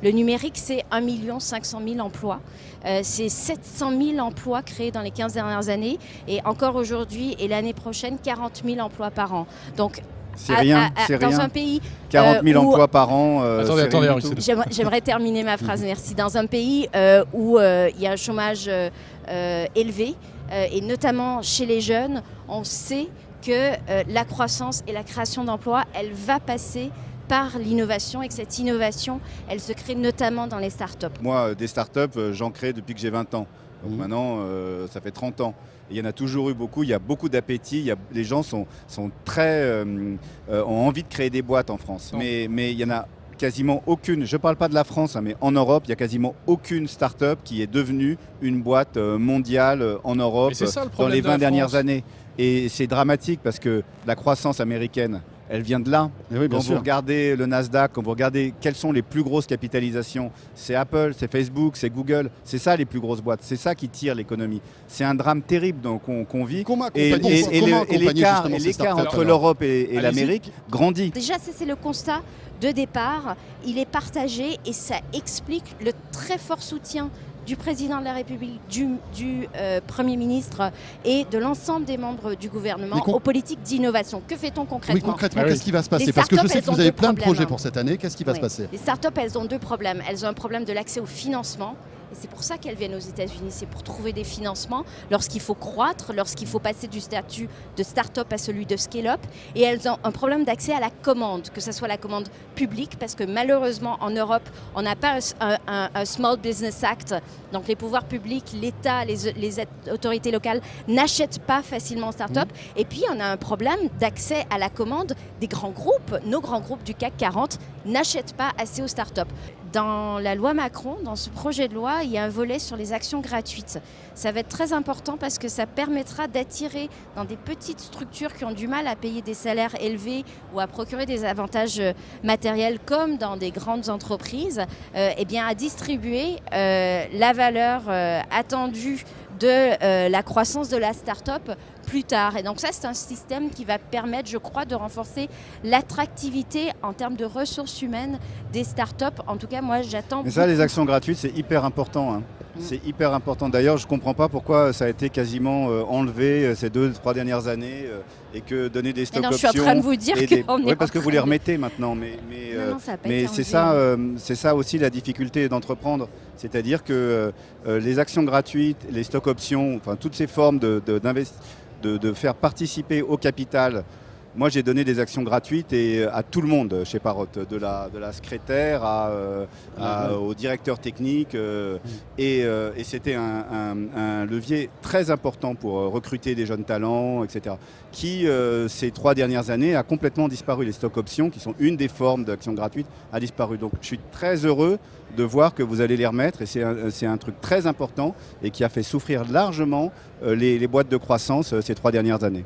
Le numérique, c'est 1 500 000 emplois. C'est 700 000 emplois créés dans les 15 dernières années. Et encore aujourd'hui et l'année prochaine, 40 000 emplois par an. Donc, c'est rien, c'est dans rien. un pays 40 000 emplois par an. Attendez, j'aimerais terminer ma phrase, merci. Dans un pays où il y a un chômage élevé, et notamment chez les jeunes, on sait que la croissance et la création d'emplois, elle va passer par l'innovation et que cette innovation, elle se crée notamment dans les startups. Moi, des startups, j'en crée depuis que j'ai 20 ans. Donc maintenant, ça fait 30 ans. Et il y en a toujours eu beaucoup, il y a beaucoup d'appétit, les gens sont très, ont envie de créer des boîtes en France. Mais il y en a quasiment aucune, je ne parle pas de la France, mais en Europe, il n'y a quasiment aucune start-up qui est devenue une boîte mondiale en Europe dans les 20 dernières années. Et c'est dramatique parce que la croissance américaine, elle vient de là. Oui, quand vous regardez le Nasdaq, quand vous regardez quelles sont les plus grosses capitalisations, c'est Apple, c'est Facebook, c'est Google. C'est ça les plus grosses boîtes. C'est ça qui tire l'économie. C'est un drame terrible qu'on vit. Et l'écart entre l'Europe et l'Amérique grandit. Déjà, ça c'est le constat de départ. Il est partagé et ça explique le très fort soutien du président de la République, du Premier ministre et de l'ensemble des membres du gouvernement aux politiques d'innovation. Que fait-on concrètement ? Oui, concrètement, qu'est-ce qui va se passer ? Parce que je sais que vous avez plein de projets pour cette année. Qu'est-ce qui va se passer ? Les startups, elles ont deux problèmes. Elles ont un problème de l'accès au financement. Et c'est pour ça qu'elles viennent aux États-Unis, c'est pour trouver des financements lorsqu'il faut croître, lorsqu'il faut passer du statut de start-up à celui de scale-up. Et elles ont un problème d'accès à la commande, que ce soit la commande publique, parce que malheureusement en Europe, on n'a pas un Small Business Act. Donc les pouvoirs publics, l'État, les autorités locales n'achètent pas facilement start-up. Et puis on a un problème d'accès à la commande des grands groupes. Nos grands groupes du CAC 40 n'achètent pas assez aux start-up. Dans la loi Macron, dans ce projet de loi, il y a un volet sur les actions gratuites. Ça va être très important parce que ça permettra d'attirer dans des petites structures qui ont du mal à payer des salaires élevés ou à procurer des avantages matériels comme dans des grandes entreprises, à distribuer la valeur attendue de la croissance de la start-up plus tard. Et donc ça, c'est un système qui va permettre, je crois, de renforcer l'attractivité en termes de ressources humaines des start-up. En tout cas, moi, j'attends... Mais ça, les actions gratuites, c'est hyper important. Hein. C'est hyper important. D'ailleurs, je ne comprends pas pourquoi ça a été quasiment enlevé ces 2-3 dernières années et que donner des stock options... Je suis en train de vous dire qu'on est... Oui, parce que vous les remettez maintenant. Mais c'est ça aussi la difficulté d'entreprendre. C'est-à-dire que les actions gratuites, les stock options, enfin toutes ces formes de faire participer au capital. Moi, j'ai donné des actions gratuites à tout le monde chez Parrot, de la secrétaire au directeur technique. Et c'était un levier très important pour recruter des jeunes talents, etc. Qui, ces 3 dernières années, a complètement disparu. Les stock options, qui sont une des formes d'actions gratuites, a disparu. Donc, je suis très heureux de voir que vous allez les remettre. Et c'est un truc très important et qui a fait souffrir largement les boîtes de croissance ces 3 dernières années.